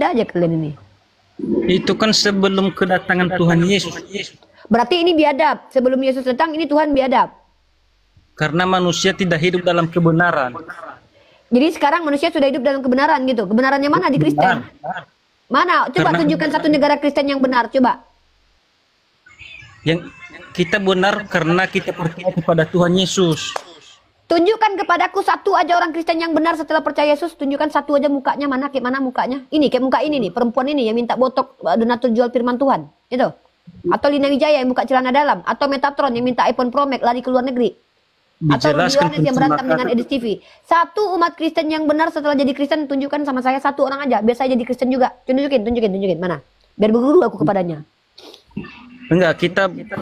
ada aja kalian ini. Itu kan sebelum kedatangan Tuhan Yesus. Berarti ini biadab. Sebelum Yesus datang, ini Tuhan biadab. Karena manusia tidak hidup dalam kebenaran. Jadi sekarang manusia sudah hidup dalam kebenaran gitu. Kebenarannya mana di Kristen? Mana? Coba tunjukkan satu negara Kristen yang benar. Coba. Yang kita benar karena kita percaya kepada Tuhan Yesus. Tunjukkan kepadaku satu aja orang Kristen yang benar setelah percaya Yesus. Tunjukkan satu aja mukanya. Mana? Kayak mana mukanya? Ini, kayak muka ini nih. Perempuan ini yang minta botok donatur jual firman Tuhan. Itu. Atau Lina Wijaya yang buka celana dalam. Atau Metatron yang minta iPhone Pro Max lari ke luar negeri. Atau Rudy Yohanes yang berantem dengan Edis TV. Satu umat Kristen yang benar setelah jadi Kristen, tunjukkan sama saya satu orang aja. Biar saya jadi Kristen juga. Tunjukin. Mana? Biar berguru aku kepadanya. Enggak,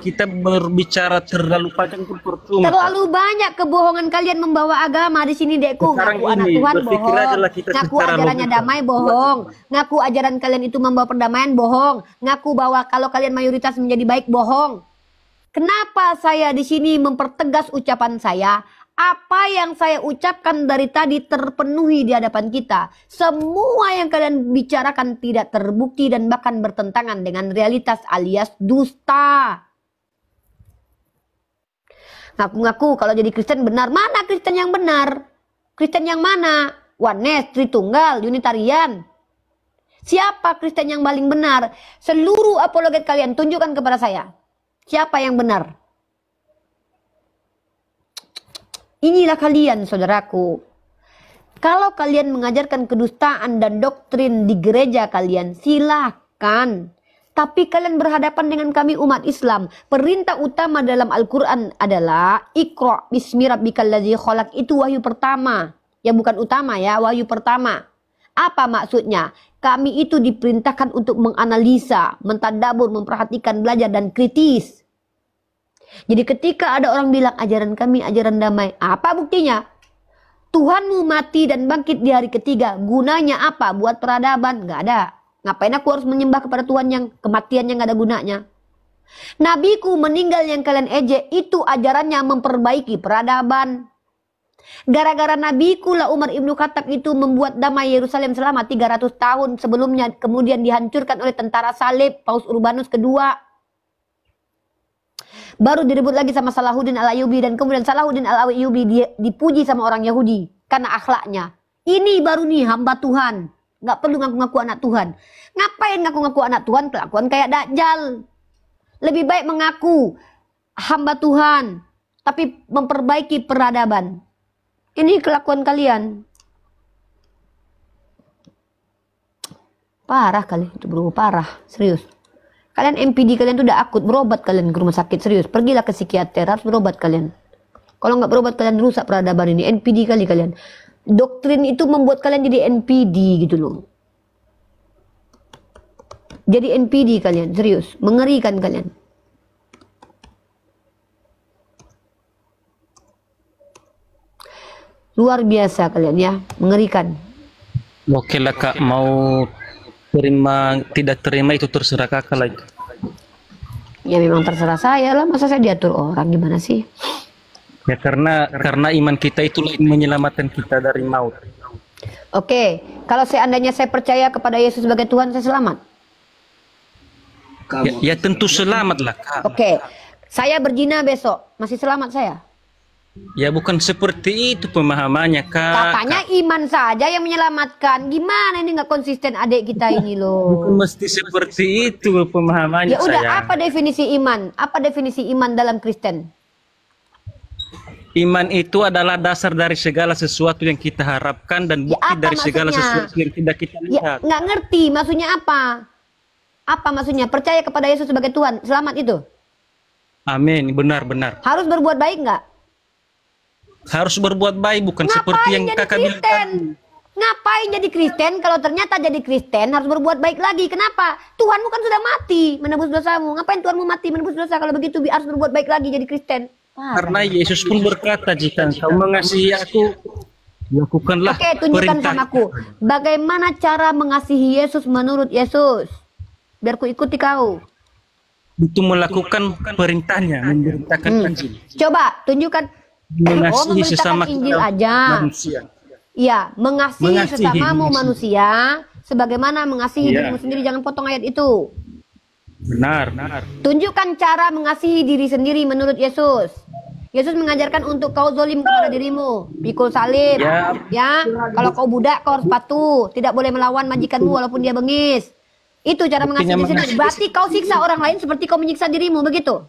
kita berbicara terlalu panjang pun percuma. Terlalu banyak kebohongan kalian membawa agama di sini, dekku. Sekarang Ngaku anak Tuhan bohong. Ngaku ajarannya damai bohong. Ngaku ajaran kalian itu membawa perdamaian bohong. Ngaku bahwa kalau kalian mayoritas menjadi baik bohong. Kenapa saya di sini mempertegas ucapan saya? Apa yang saya ucapkan dari tadi terpenuhi di hadapan kita. Semua yang kalian bicarakan tidak terbukti dan bahkan bertentangan dengan realitas alias dusta. Ngaku-ngaku kalau jadi Kristen benar. Mana Kristen yang benar? Kristen yang mana? Oneness, Tritunggal, Unitarian. Siapa Kristen yang paling benar? Seluruh apologet kalian tunjukkan kepada saya. Siapa yang benar? Inilah kalian, saudaraku. Kalau kalian mengajarkan kedustaan dan doktrin di gereja kalian, silakan. Tapi kalian berhadapan dengan kami umat Islam. Perintah utama dalam Al-Quran adalah Iqra bismi rabbikal ladzi khalaq. Itu wahyu pertama. Ya bukan utama ya, wahyu pertama. Apa maksudnya? Kami itu diperintahkan untuk menganalisa, mentadabur, memperhatikan, belajar, dan kritis. Jadi ketika ada orang bilang ajaran kami ajaran damai, apa buktinya? Tuhanmu mati dan bangkit di hari ketiga. Gunanya apa? Buat peradaban? Nggak ada. Ngapain aku harus menyembah kepada Tuhan yang kematiannya nggak ada gunanya? Nabiku meninggal yang kalian ejek, itu ajarannya memperbaiki peradaban. Gara-gara nabiku lah Umar Ibnu Khattab itu membuat damai Yerusalem selama 300 tahun sebelumnya, kemudian dihancurkan oleh tentara salib Paus Urbanus kedua. Baru direbut lagi sama Salahuddin Al-Ayyubi, dan kemudian Salahuddin Al-Ayyubi dipuji sama orang Yahudi karena akhlaknya. Ini baru nih hamba Tuhan. Nggak perlu ngaku-ngaku anak Tuhan. Ngapain ngaku-ngaku anak Tuhan? Kelakuan kayak Dajjal. Lebih baik mengaku hamba Tuhan tapi memperbaiki peradaban. Ini kelakuan kalian. Parah kali, itu bro, parah, serius. Kalian MPD kalian tuh udah akut, berobat kalian ke rumah sakit, serius. Pergilah ke psikiater, harus berobat kalian. Kalau nggak berobat kalian rusak peradaban ini, NPD kali kalian. Doktrin itu membuat kalian jadi NPD gitu loh. Jadi NPD kalian, serius. Mengerikan kalian. Luar biasa kalian ya, mengerikan. Oke lah kak, mau terima tidak terima itu terserah kakak lagi. Ya memang terserah saya lah, masa saya diatur orang, gimana sih? Ya karena iman kita itu menyelamatkan kita dari maut. Oke, kalau seandainya saya percaya kepada Yesus sebagai Tuhan, saya selamat. Ya tentu selamat lah kak. Oke, saya berzina besok, masih selamat saya? Ya bukan seperti itu pemahamannya kak. Katanya iman saja yang menyelamatkan. Gimana ini nggak konsisten adik kita ini loh. Bukan mesti seperti itu pemahamannya. Ya udah, sayang. apa definisi iman? Apa definisi iman dalam Kristen? Iman itu adalah dasar dari segala sesuatu yang kita harapkan dan bukti dari segala sesuatu yang tidak kita lihat. Ya, nggak ngerti maksudnya apa? Apa maksudnya? Percaya kepada Yesus sebagai Tuhan, selamat itu? Amin, benar-benar. Harus berbuat baik nggak? Harus berbuat baik, bukan seperti yang kakak bilang. Ngapain jadi Kristen kalau ternyata jadi Kristen harus berbuat baik lagi? Kenapa? Tuhanmu kan sudah mati menebus dosamu. Ngapain Tuhanmu mati menebus dosa kalau begitu harus berbuat baik lagi jadi Kristen? Karena Yesus pun berkata, jika engkau mengasihi aku, lakukanlah. Oke, tunjukkan sama aku. Bagaimana cara mengasihi Yesus menurut Yesus? Biar ku ikuti kau. Itu melakukan perintahnya, memberitakan Injil. Coba tunjukkan. Mengasihi sesama Injil aja. Manusia. Iya, mengasihi sesamamu manusia sebagaimana mengasihi dirimu sendiri. Jangan potong ayat itu. Benar. Tunjukkan cara mengasihi diri sendiri menurut Yesus. Yesus mengajarkan untuk kau zolim kepada dirimu, pikul salib. Ya, kalau kau budak kau harus patuh, tidak boleh melawan majikanmu walaupun dia bengis. Itu cara mengasihi diri sendiri. Berarti kau siksa orang lain seperti kau menyiksa dirimu, begitu?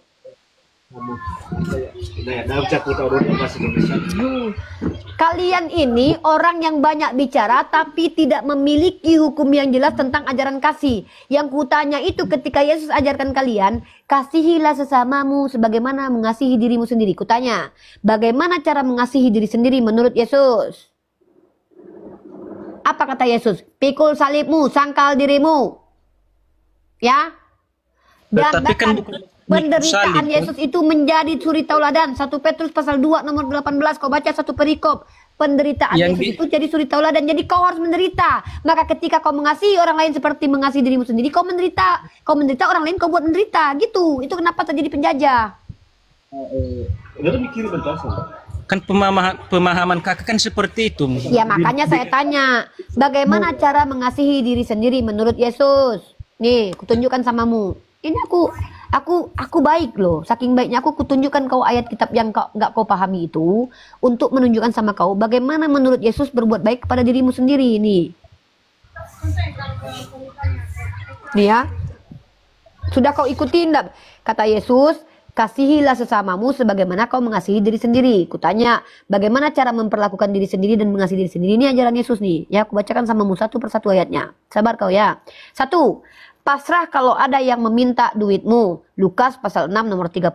Kalian ini orang yang banyak bicara tapi tidak memiliki hukum yang jelas tentang ajaran kasih. Yang kutanya itu ketika Yesus ajarkan kalian, kasihilah sesamamu sebagaimana mengasihi dirimu sendiri. Kutanya, bagaimana cara mengasihi diri sendiri menurut Yesus? Apa kata Yesus? Pikul salibmu, sangkal dirimu. Ya. Dan bahkan penderitaan Yesus itu menjadi suri tauladan. 1 Petrus pasal 2 nomor 18. Kau baca satu perikop. Penderitaan Yesus itu jadi suri tauladan. Jadi kau harus menderita. Maka ketika kau mengasihi orang lain seperti mengasihi dirimu sendiri, kau menderita. Kau menderita, orang lain kau buat menderita. Gitu. Itu kenapa terjadi penjajah. Kan pemahaman kakak kan seperti itu. Ya makanya saya tanya, bagaimana cara mengasihi diri sendiri menurut Yesus? Nih, kutunjukkan samamu. Ini aku baik loh. Saking baiknya aku kutunjukkan kau ayat kitab yang nggak kau pahami itu untuk menunjukkan sama kau bagaimana menurut Yesus berbuat baik kepada dirimu sendiri ini. Nih ya. Sudah kau ikuti enggak? Kata Yesus, kasihilah sesamamu sebagaimana kau mengasihi diri sendiri. Kutanya, bagaimana cara memperlakukan diri sendiri dan mengasihi diri sendiri? Ini ajaran Yesus nih. Ya, aku bacakan samamu satu persatu ayatnya. Sabar kau ya. 1. Pasrah kalau ada yang meminta duitmu. Lukas pasal 6 nomor 30.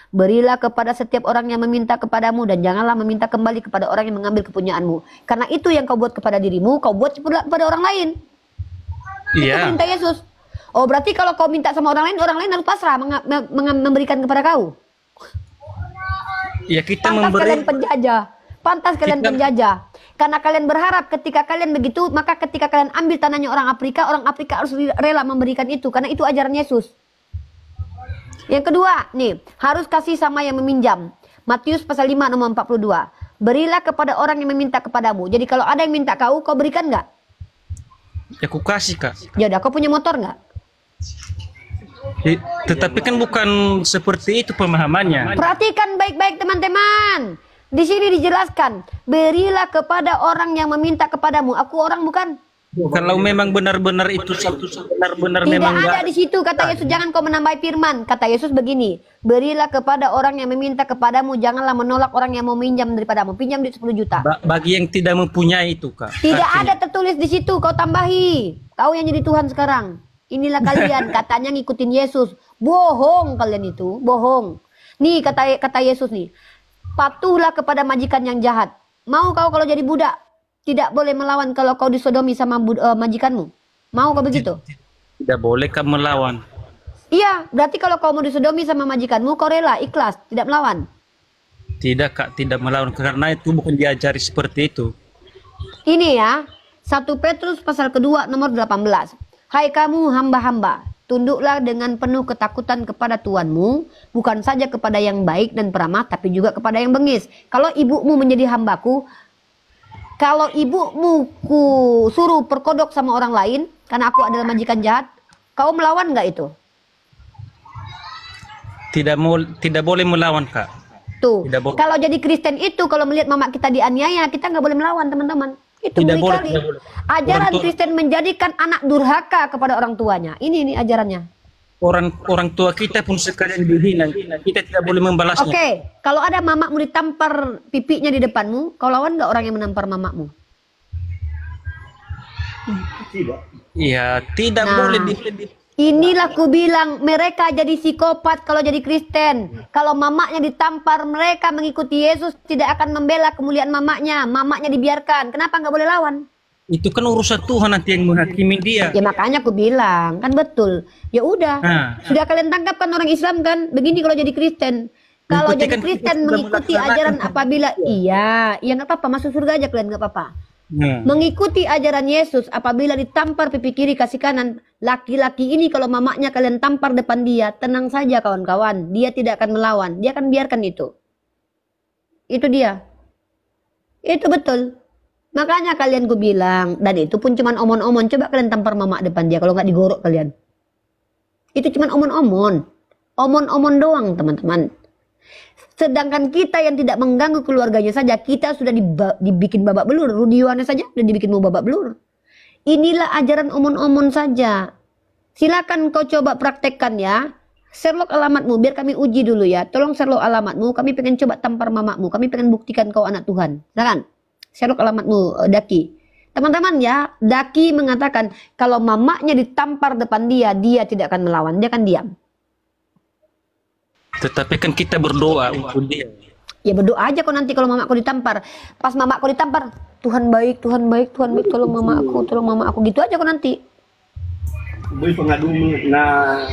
Berilah kepada setiap orang yang meminta kepadamu dan janganlah meminta kembali kepada orang yang mengambil kepunyaanmu. Karena itu yang kau buat kepada dirimu, kau buat kepada orang lain. Itu perintah Yesus. Oh, berarti kalau kau minta sama orang lain harus pasrah memberikan kepada kau. Ya, kita Pantas kalian penjajah. Pantas kalian penjajah. Karena kalian berharap ketika kalian begitu, maka ketika kalian ambil tanahnya orang Afrika harus rela memberikan itu. Karena itu ajaran Yesus. Yang kedua, nih, harus kasih sama yang meminjam. Matius pasal 5 nomor 42. Berilah kepada orang yang meminta kepadamu. Jadi kalau ada yang minta kau berikan nggak? Ya, aku kasih, Kak. Ya udah, kau punya motor nggak? Tetapi kan bukan seperti itu pemahamannya. Perhatikan baik-baik teman-teman. Di sini dijelaskan, berilah kepada orang yang meminta kepadamu. Aku orang bukan? Kalau memang benar-benar itu benar-benar memang tidak ada di situ kata Yesus. Jangan kau menambahi firman. Kata Yesus begini, berilah kepada orang yang meminta kepadamu, janganlah menolak orang yang mau minjam daripadamu. Pinjam di 10 juta. Bagi yang tidak mempunyai itu, Kak. Tidak ada tertulis di situ. Kau tambahi. Kau yang jadi Tuhan sekarang. Inilah kalian katanya ngikutin Yesus. Bohong kalian itu, bohong. Nih kata Yesus nih. Patuhlah kepada majikan yang jahat. Mau kau kalau jadi budak tidak boleh melawan kalau kau disodomi sama majikanmu? Mau kau begitu? Tidak boleh kau melawan. Iya, berarti kalau kau mau disodomi sama majikanmu, kau rela, ikhlas, tidak melawan? Tidak, Kak, tidak melawan karena itu bukan diajari seperti itu. Ini ya, 1 Petrus pasal kedua nomor 18. Hai kamu hamba-hamba, tunduklah dengan penuh ketakutan kepada Tuanmu, bukan saja kepada yang baik dan peramah, tapi juga kepada yang bengis. Kalau ibumu menjadi hambaku, kalau ibumu ku suruh perkodok sama orang lain, karena aku adalah majikan jahat, kau melawan nggak itu? Tidak boleh melawan, Kak. Tuh, kalau jadi Kristen itu, kalau melihat mama kita dianiaya, kita nggak boleh melawan, teman-teman. Itu tidak boleh. Ajaran Kristen menjadikan anak durhaka kepada orang tuanya. Ini ajarannya. Orang tua kita pun sekalian dihina. Kita tidak boleh membalasnya. Oke, kalau ada mamamu ditampar pipinya di depanmu, kau lawan nggak orang yang menampar mamamu? Iya, tidak boleh. Inilah ku bilang, mereka jadi psikopat kalau jadi Kristen. Kalau mamaknya ditampar, mereka mengikuti Yesus, tidak akan membela kemuliaan mamaknya. Mamaknya dibiarkan. Kenapa nggak boleh lawan? Itu kan urusan Tuhan nanti yang menghakimi dia. Ya makanya aku bilang, kan betul. Ya udah, sudah kalian tangkap kan orang Islam kan? Begini kalau jadi Kristen. Kalau jadi Kristen mengikuti ajaran apabila iya nggak apa-apa, masuk surga aja kalian nggak apa-apa. Mengikuti ajaran Yesus apabila ditampar pipi kiri kasih kanan, laki-laki ini kalau mamaknya kalian tampar depan dia, tenang saja kawan-kawan, dia tidak akan melawan, dia akan biarkan itu dia, itu betul. Makanya kalian gue bilang, dan itu pun cuman omon-omon. Coba kalian tampar mama depan dia, kalau nggak digorok kalian. Itu cuman omon-omon. Omon-omon doang, teman-teman. Sedangkan kita yang tidak mengganggu keluarganya saja, kita sudah dibikin babak belur. Rudi Yohanes saja sudah dibikin mau babak belur. Inilah ajaran omon-omon saja. Silakan kau coba praktekkan ya. Sherlock alamatmu, biar kami uji dulu ya. Tolong Sherlock alamatmu, kami pengen coba tampar mamamu. Kami pengen buktikan kau anak Tuhan. Silakan. Sherlock alamatmu, Daki. Teman-teman ya, Daki mengatakan kalau mamanya ditampar depan dia, dia tidak akan melawan. Dia akan diam. Tetapi kan kita berdoa untuk dia. Ya berdoa aja kok nanti kalau mamaku ditampar. Pas mamaku ditampar, Tuhan baik, Tuhan baik, Tuhan baik, tolong mama aku. Gitu aja kok nanti. Nah,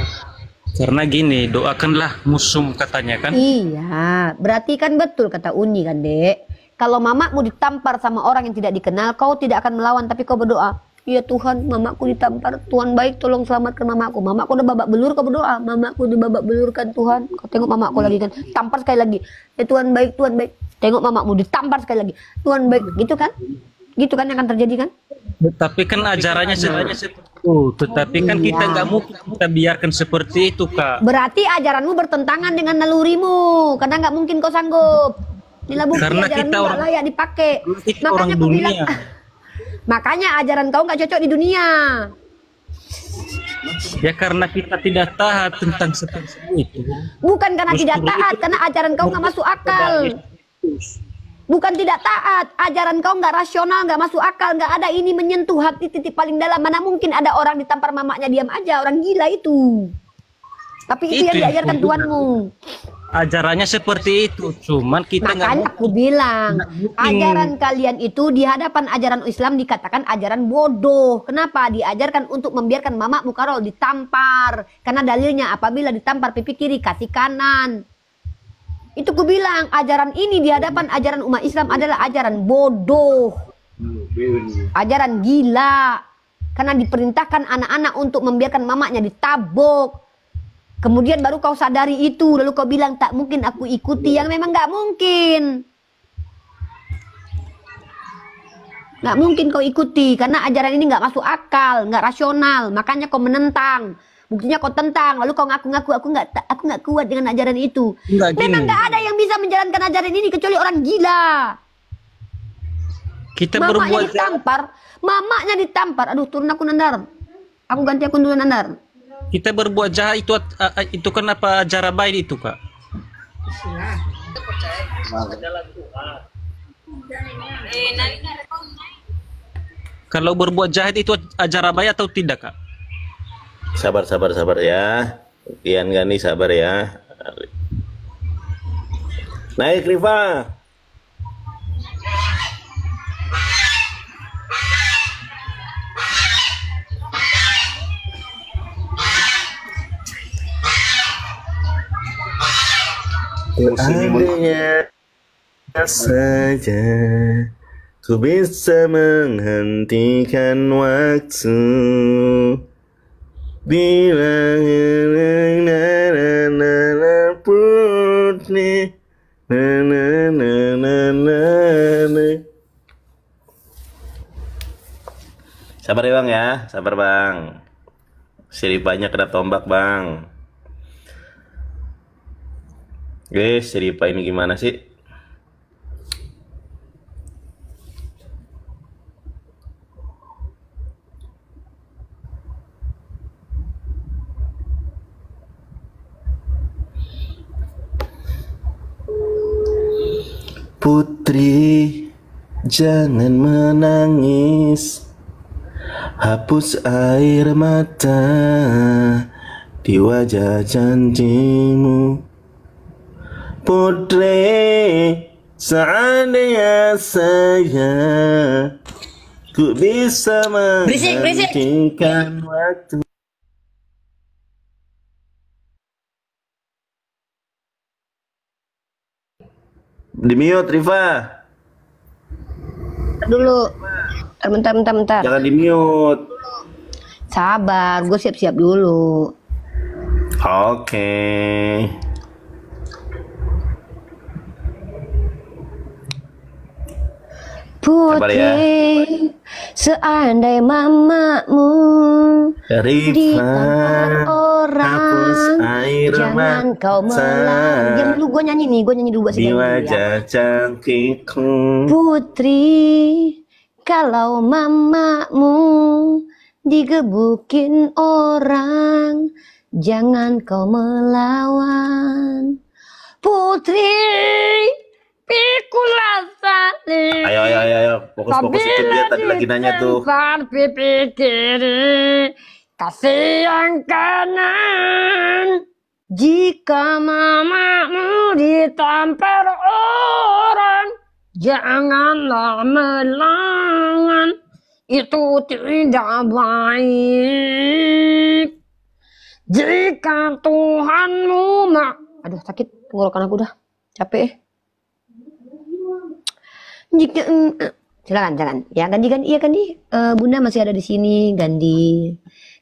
karena gini, doakanlah musuh katanya kan. Iya, berarti kan betul kata Uni kan, Dek. Kalau mamamu ditampar sama orang yang tidak dikenal, kau tidak akan melawan, tapi kau berdoa. Ya Tuhan, mamaku ditampar. Tuhan baik, tolong selamatkan mamaku. Mamaku udah babak belur, kau berdoa. Mamaku udah babak belur kan Tuhan. Kau tengok mamaku lagi kan. Tampar sekali lagi. Ya Tuhan baik, Tuhan baik. Tengok mamamu ditampar sekali lagi. Tuhan baik. Gitu kan? Gitu kan yang akan terjadi kan? Tetapi kan ajarannya seperti itu. Tetapi kan kita nggak mungkin kita biarkan seperti itu, Kak. Berarti ajaranmu bertentangan dengan nalurimu. Karena nggak mungkin kau sanggup. Inilah bukti Karena ajaranmu kita nggak layak dipakai. Kita Makanya orang aku dunia. bilang, makanya ajaran kau nggak cocok di dunia. Ya karena kita tidak taat tentang seperti itu. Bukan karena tidak taat, karena ajaran kau nggak masuk akal. Bukan tidak taat, ajaran kau nggak rasional, nggak masuk akal, nggak ada ini menyentuh hati titik paling dalam. Mana mungkin ada orang ditampar mamanya diam aja, orang gila itu. Tapi itu yang diajarkan Tuhanmu. Ajarannya seperti itu, cuman kita nggak. Makanya aku bilang, ajaran kalian itu di hadapan ajaran Islam dikatakan ajaran bodoh. Kenapa? Diajarkan untuk membiarkan mama Mukarol ditampar. Karena dalilnya apabila ditampar pipi kiri, kasih kanan. Itu ku bilang, ajaran ini di hadapan ajaran umat Islam adalah ajaran bodoh. Ajaran gila. Karena diperintahkan anak-anak untuk membiarkan mamanya ditabok. Kemudian baru kau sadari itu, lalu kau bilang tak mungkin aku ikuti, yang memang nggak mungkin. Nggak mungkin kau ikuti, karena ajaran ini nggak masuk akal, nggak rasional, makanya kau menentang. Buktinya kau tentang, lalu kau ngaku-ngaku aku nggak kuat dengan ajaran itu. Memang nggak ada yang bisa menjalankan ajaran ini kecuali orang gila. Kita mamanya berbuat ditampar, mamanya ditampar. Aduh, turun aku Nandar. Aku ganti akun dulu Nandar. Kita berbuat jahat itu kan apa ajaran baik itu, Kak? Kalau berbuat jahat itu ajaran baik atau tidak, Kak? Sabar ya. Kian Gani sabar ya. Naik Riva. Seandainya saja ku bisa menghentikan waktu, bila putri sabar ya Bang ya, sabar Bang. Siri banyak kena tombak Bang. Guys, Ripa ini gimana sih? Putri, jangan menangis. Hapus air mata di wajah janjimu. Putri, seandainya saya ku bisa menghentikan waktu. Di mute Riva. Dulu. Bentar. Jangan di mute. Sabar, gue siap-siap dulu. Oke. Sabar ya. Putri, seandai mamamu ditampar hapus orang, air jangan kau melang. Diam dulu, gue nyanyi dulu buat di si Gandhi ya. wajah cantikku. Putri, kalau mamamu digebukin orang, jangan kau melawan. Putri, pikulah sali. Ayo. Fokus itu dia tadi lagi nanya tuh. Pipi kiri, kasih yang kanan. Jika mamamu ditampar orang, janganlah melawan. Itu tidak baik. Jika Tuhanmu aduh sakit tenggorokan aku dah, capek. Jika silakan ya Gandhi iya Gandhi, Bunda masih ada di sini Gandhi.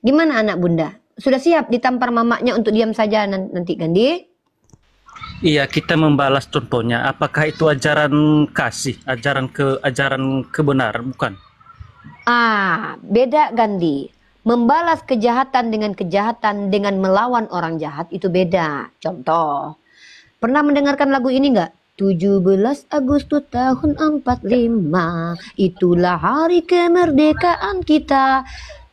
Gimana anak Bunda? Sudah siap ditampar mamanya untuk diam saja nanti Gandhi? Iya, kita membalas contohnya. Apakah itu ajaran kasih, ajaran kebenaran, bukan? Beda Gandhi. Membalas kejahatan dengan melawan orang jahat itu beda. Contoh, pernah mendengarkan lagu ini nggak? 17 Agustus tahun 45, itulah hari kemerdekaan kita.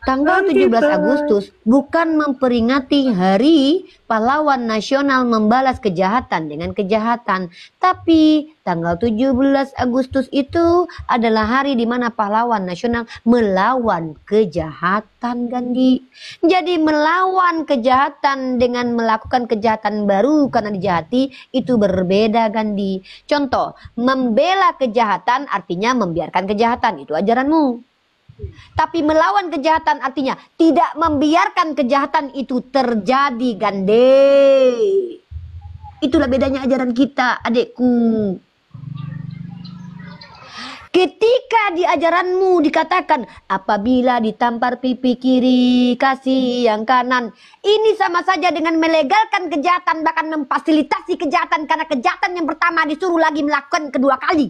Tanggal 17 Agustus bukan memperingati hari pahlawan nasional membalas kejahatan dengan kejahatan. Tapi tanggal 17 Agustus itu adalah hari di mana pahlawan nasional melawan kejahatan Gandhi. Jadi melawan kejahatan dengan melakukan kejahatan baru karena dijahati itu berbeda Gandhi. Contoh, membela kejahatan artinya membiarkan kejahatan, itu ajaranmu. Tapi melawan kejahatan artinya tidak membiarkan kejahatan itu terjadi Gandhi. Itulah bedanya ajaran kita adikku. Ketika di ajaranmu dikatakan apabila ditampar pipi kiri kasih yang kanan, ini sama saja dengan melegalkan kejahatan, bahkan memfasilitasi kejahatan, karena kejahatan yang pertama disuruh lagi melakukan kedua kali.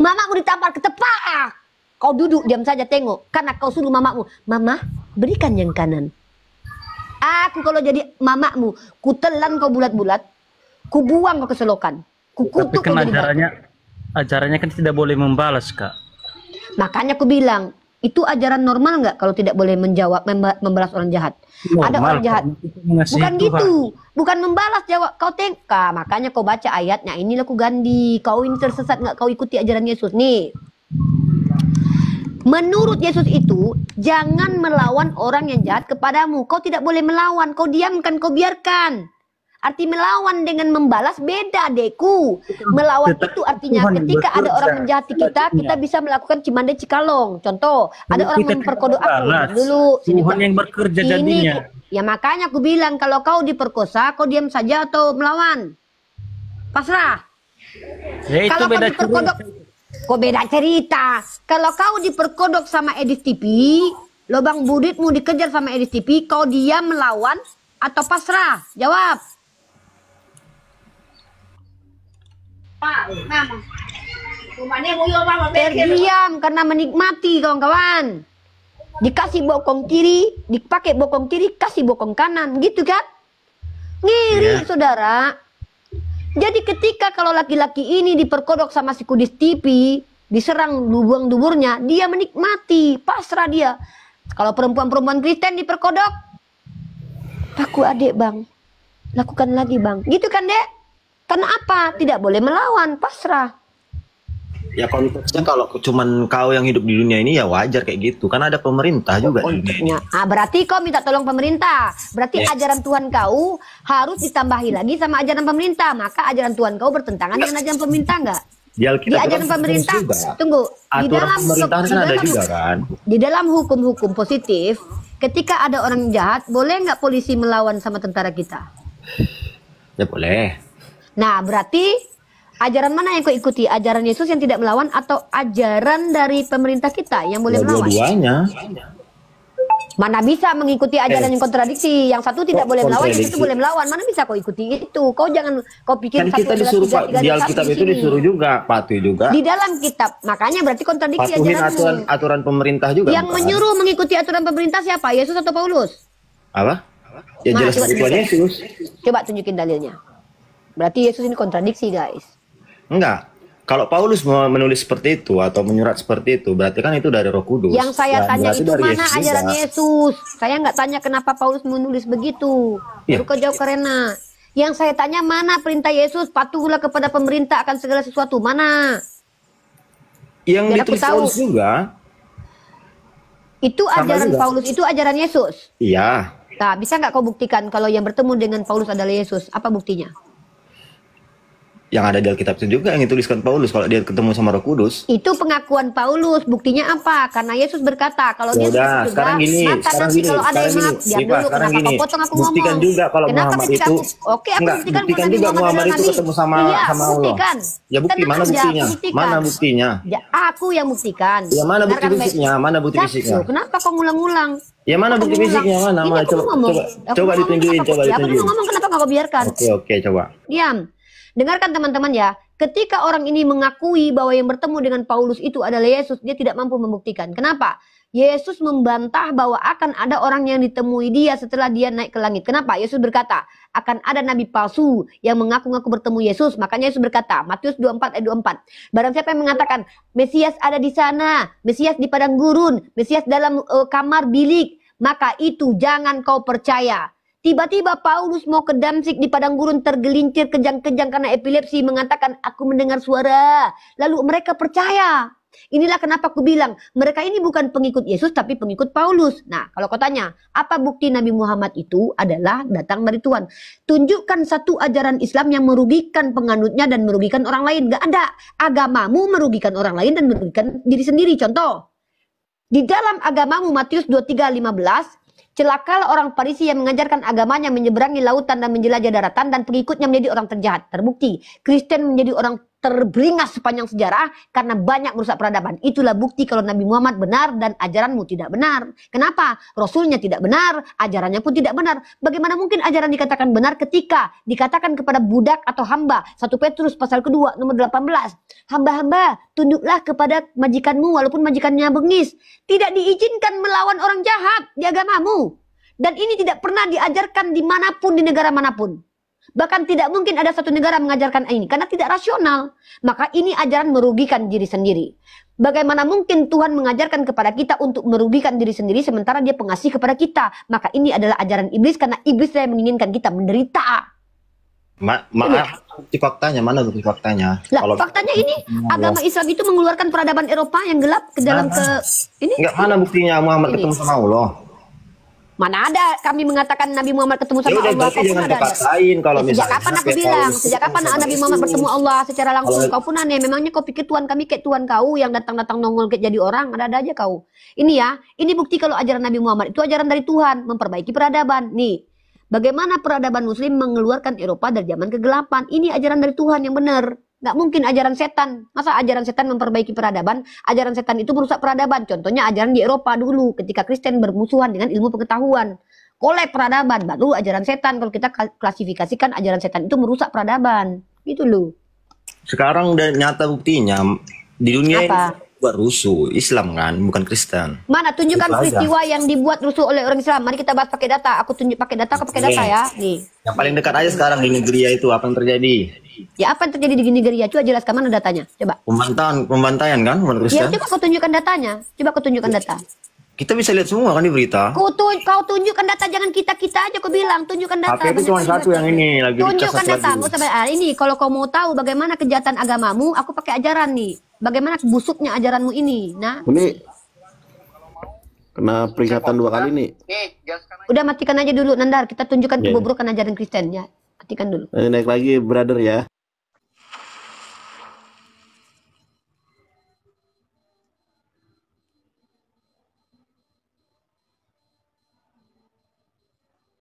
Mamamu ditampar ketepak, kau duduk diam saja tengok, karena kau suruh mamamu, mama berikan yang kanan. Aku kalau jadi mamamu, ku telan kau bulat-bulat, ku buang kau ke selokan, ku kutuk kau jadi batu. Ajarannya kan tidak boleh membalas Kak. Makanya aku bilang, itu ajaran normal nggak kalau tidak boleh membalas orang jahat? Normal, ada orang jahat, bukan gitu, bukan membalas jawab kau tengka. Makanya kau baca ayatnya, inilah ku Gandhi, kau ini tersesat nggak, kau ikuti ajaran Yesus nih. Menurut Yesus itu, jangan melawan orang yang jahat kepadamu. Kau tidak boleh melawan, kau diamkan, kau biarkan. Arti melawan dengan membalas beda, adekku. Melawan itu artinya ketika ada orang menjahati kita, kita bisa melakukan cimande cikalong. Contoh, ada orang memperkodok aku. Dulu, Tuhan yang bekerja jadinya. Ya makanya aku bilang, kalau kau diperkosa, kau diam saja atau melawan? Pasrah. Ya itu kalau beda kau diperkodok, kok beda cerita. Kalau kau diperkodok sama Edis TV, lobang buditmu dikejar sama Edis TV, kau diam melawan atau pasrah? Jawab. Terdiam karena menikmati kawan-kawan. Dikasih bokong kiri, dipakai bokong kiri, kasih bokong kanan, gitu kan? Ngiri saudara. Jadi ketika kalau laki-laki ini diperkodok sama si Kudis TV, diserang dubur-duburnya, dia menikmati, pasrah dia. Kalau perempuan-perempuan Kristen diperkodok, aku adik bang, lakukan lagi bang, gitu kan dek? Karena apa? Tidak boleh melawan, pasrah. Ya konteksnya kalau cuman kau yang hidup di dunia ini ya wajar kayak gitu, kan ada pemerintah juga di dunia ini. Berarti kau minta tolong pemerintah. Berarti ajaran Tuhan kau harus ditambahi lagi sama ajaran pemerintah. Maka ajaran Tuhan kau bertentangan dengan ajaran pemerintah enggak? Di ajaran pemerintah juga. Tunggu, di dalam pemerintahan kan ada juga kan. Di dalam hukum-hukum positif, ketika ada orang jahat, boleh nggak polisi melawan sama tentara kita? Ya boleh. Nah, berarti ajaran mana yang kau ikuti? Ajaran Yesus yang tidak melawan atau ajaran dari pemerintah kita yang boleh melawan? Dua-duanya. Mana bisa mengikuti ajaran yang kontradiksi. Yang satu tidak boleh melawan, yang satu boleh melawan. Mana bisa kau ikuti itu? Kau jangan kau pikir Kan satu kita adalah disuruh tiga, tiga di adalah satu Alkitab di itu sini. disuruh juga patuhi juga. Di dalam kitab. Makanya berarti kontradiksi Patuhin ajaranmu. aturan pemerintah juga. Yang menyuruh mengikuti aturan pemerintah siapa? Yesus atau Paulus? Apa? Ya Mana, jelas coba dari Tuhan tunjukkan. Yesus. Coba tunjukin dalilnya. Berarti Yesus ini kontradiksi, guys. Enggak. Kalau Paulus mau menulis seperti itu atau menyurat seperti itu, berarti kan itu dari Roh Kudus. Yang saya Dan tanya berarti itu dari mana Yesus ajaran juga. Yesus. Saya nggak tanya kenapa Paulus menulis begitu. Iya. Baru kau jauh karena. Yang saya tanya mana perintah Yesus, patuhlah kepada pemerintah akan segala sesuatu. Mana? Yang Biar aku ditulis tahu. Paulus juga. Itu Sama ajaran juga. Paulus, itu ajaran Yesus. Iya. Nah, bisa nggak kau buktikan kalau yang bertemu dengan Paulus adalah Yesus? Apa buktinya? Yang ada di Alkitab itu juga yang dituliskan Paulus kalau dia ketemu sama Roh Kudus. Itu pengakuan Paulus. Buktinya apa? Karena Yesus berkata, kalau Ya dia udah, juga, sekarang gini, maka sekarang nanti gini, kalau ada sekarang yang gini. maaf, diam Dipa, dulu. sekarang Kenapa gini. kau potong aku Buktikan ngomong? juga kalau Kenapa Muhammad ketika itu Oke, aku enggak, buktikan buktikan Nabi juga Muhammad adalah itu nabi. ketemu sama Iya, sama Allah. buktikan. Ya bukti, Tenang mana aja, buktinya? aku buktikan. Mana buktinya? Ya, aku yang buktikan. Ya mana bukti Dengarkan baik. fisiknya? Mana bukti Cak, fisiknya? Kenapa kau ngulang-ngulang? Ya mana Aku bukti ngulang. fisiknya? Mana? Ini Mana? aku Coba mau ngomong. coba Aku coba mau ngomong, ditunjukin, kenapa coba kau- Ya, aku ditunjukin. mau ngomong, kenapa kau biarkan? Oke, coba. Diam. Dengarkan teman-teman ya. Ketika orang ini mengakui bahwa yang bertemu dengan Paulus itu adalah Yesus, dia tidak mampu membuktikan. Kenapa? Yesus membantah bahwa akan ada orang yang ditemui dia setelah dia naik ke langit. Kenapa? Yesus berkata, akan ada nabi palsu yang mengaku-ngaku bertemu Yesus. Makanya Yesus berkata, Matius 24 ayat 24. Barang siapa yang mengatakan, Mesias ada di sana, Mesias di padang gurun, Mesias dalam kamar bilik, maka itu jangan kau percaya. Tiba-tiba Paulus mau ke Damsik di padang gurun tergelincir kejang-kejang karena epilepsi mengatakan aku mendengar suara. Lalu mereka percaya. Inilah kenapa aku bilang mereka ini bukan pengikut Yesus tapi pengikut Paulus. Nah kalau kau tanya apa bukti Nabi Muhammad itu adalah datang dari Tuhan. Tunjukkan satu ajaran Islam yang merugikan penganutnya dan merugikan orang lain. Gak ada. Agamamu merugikan orang lain dan merugikan diri sendiri. Contoh. Di dalam agamamu Matius 23:15. Celakalah orang Farisi yang mengajarkan agamanya menyeberangi lautan dan menjelajah daratan dan pengikutnya menjadi orang terjahat. Terbukti, Kristen menjadi orang terberingas sepanjang sejarah karena banyak merusak peradaban. Itulah bukti kalau Nabi Muhammad benar dan ajaranmu tidak benar. Kenapa? Rasulnya tidak benar, ajarannya pun tidak benar. Bagaimana mungkin ajaran dikatakan benar ketika dikatakan kepada budak atau hamba? 1 Petrus pasal kedua nomor 18. Hamba-hamba, tunduklah kepada majikanmu walaupun majikannya bengis. Tidak diizinkan melawan orang jahat di agamamu. Dan ini tidak pernah diajarkan dimanapun, di negara manapun. Bahkan tidak mungkin ada satu negara mengajarkan ini. Karena tidak rasional. Maka ini ajaran merugikan diri sendiri. Bagaimana mungkin Tuhan mengajarkan kepada kita untuk merugikan diri sendiri sementara dia pengasih kepada kita. Maka ini adalah ajaran iblis karena iblis yang menginginkan kita menderita. Maaf, bukti faktanya mana bukti faktanya? Lah, faktanya ini agama Islam itu mengeluarkan peradaban Eropa yang gelap ke dalam ke ini. Enggak, mana buktinya Muhammad Ini. ketemu sama Allah? Mana ada kami mengatakan Nabi Muhammad ketemu sama Ya udah, Allah. berarti Kau pun jangan ada. dipaksain kalau Sejak misalnya. kapan aku sampai bilang? Paulus Sejak kapan ketemu sama Nabi Muhammad Yesus. bertemu Allah secara langsung? Kalau- Kau pun aneh. Memangnya kau pikir Tuhan kami kayak Tuhan kau yang datang-datang nongol kayak jadi orang? Ada aja kau. Ini ya, ini bukti kalau ajaran Nabi Muhammad itu ajaran dari Tuhan, memperbaiki peradaban. Nih, bagaimana peradaban Muslim mengeluarkan Eropa dari zaman kegelapan? Ini ajaran dari Tuhan yang benar. Nggak mungkin ajaran setan. Masa ajaran setan memperbaiki peradaban? Ajaran setan itu merusak peradaban. Contohnya ajaran di Eropa dulu ketika Kristen bermusuhan dengan ilmu pengetahuan. Kolek peradaban, baru ajaran setan. Kalau kita klasifikasikan ajaran setan itu merusak peradaban. Gitu loh. Sekarang udah nyata buktinya di dunia Apa? ini buat rusuh Islam kan, bukan Kristen. Mana tunjukkan Itu aja. peristiwa yang dibuat rusuh oleh orang Islam. Mari kita bahas pakai data. Aku tunjuk pakai data, aku pakai data ya. Nih. Yang paling dekat aja sekarang di Nigeria itu apa yang terjadi? Ya apa yang terjadi di Nigeria? Coba jelaskan mana datanya. Coba. Pembantaian kan, bukan Ya Kristen? coba kau tunjukkan datanya. Coba kau tunjukkan data. Kita bisa lihat semua kan di berita. Kau tunjukkan data, jangan kita aja kau bilang. Tunjukkan data. HP itu cuma satu yang ini lagi Tunjukkan dicas data. lagi. Mau sampai ini kalau kau mau tahu bagaimana kejahatan agamamu, aku pakai ajaran nih. Bagaimana busuknya ajaranmu ini. Nah, Ini kena peringatan 2 kali nih. udah matikan aja dulu Nandar. Kita tunjukkan Ya. kebobrokan ajaran Kristen ya. Matikan dulu. Naik lagi brother ya.